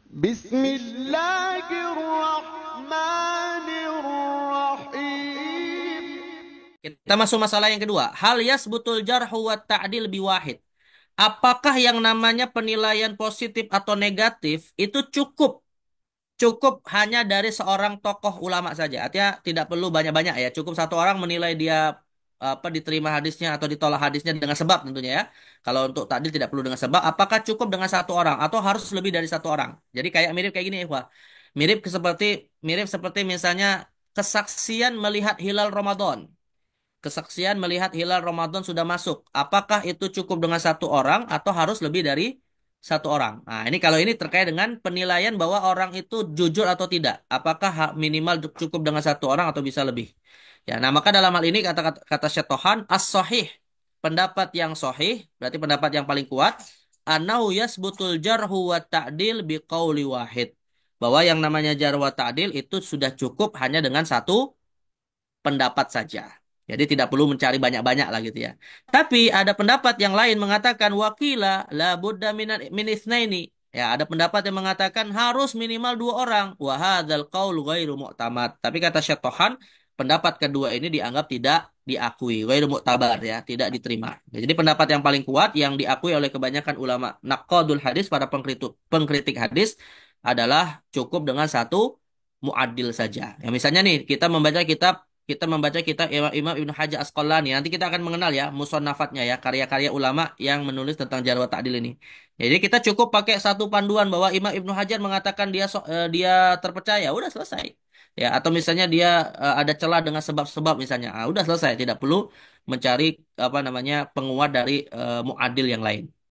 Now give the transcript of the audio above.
بسم الله الرحمن الرحيم. Kita masuk masalah yang kedua. Hal yasbutul jarhu wa ta'dil biwahid. Apakah yang namanya penilaian positif atau negatif itu cukup hanya dari seorang tokoh ulama saja? Artinya tidak perlu banyak-banyak ya. Cukup satu orang menilai dia apa diterima hadisnya atau ditolak hadisnya dengan sebab tentunya ya. Kalau untuk ta'dil tidak perlu dengan sebab. Apakah cukup dengan satu orang atau harus lebih dari satu orang? Jadi kayak mirip kayak gini, Ikhwah. Mirip seperti misalnya kesaksian melihat hilal Ramadan. Kesaksian melihat hilal Ramadan sudah masuk. Apakah itu cukup dengan satu orang atau harus lebih dari satu orang? Nah, ini kalau ini terkait dengan penilaian bahwa orang itu jujur atau tidak. Apakah minimal cukup dengan satu orang atau bisa lebih? Ya, nah maka dalam hal ini kata Syetohan as-sahih, pendapat yang sahih, berarti pendapat yang paling kuat, annahu yasbutul jarhu wa ta'dil biqauli wahid. Bahwa yang namanya jar wa ta'dil itu sudah cukup hanya dengan satu pendapat saja. Jadi tidak perlu mencari banyak-banyak lah gitu ya. Tapi ada pendapat yang lain mengatakan wakila la budda min itsnaini. Ya, ada pendapat yang mengatakan harus minimal dua orang. Wa hadzal qaul ghairu mu'tamad. Tapi kata Syatohan, pendapat kedua ini dianggap tidak diakui, ghairu mu'tabar ya, tidak diterima. Ya, jadi pendapat yang paling kuat yang diakui oleh kebanyakan ulama naqadul hadis, para pengkritik pengkritik hadis adalah cukup dengan satu muadil saja. Ya, misalnya nih kita membaca kitab Imam Ibnu Hajar Asqalani. Nanti kita akan mengenal ya musonafatnya ya, karya-karya ulama yang menulis tentang jarh wa ta'dil ini. Jadi kita cukup pakai satu panduan bahwa Imam Ibnu Hajar mengatakan dia terpercaya, udah selesai. Ya, atau misalnya dia ada celah dengan sebab-sebab misalnya. Ah, udah selesai, tidak perlu mencari apa namanya penguat dari muadil yang lain.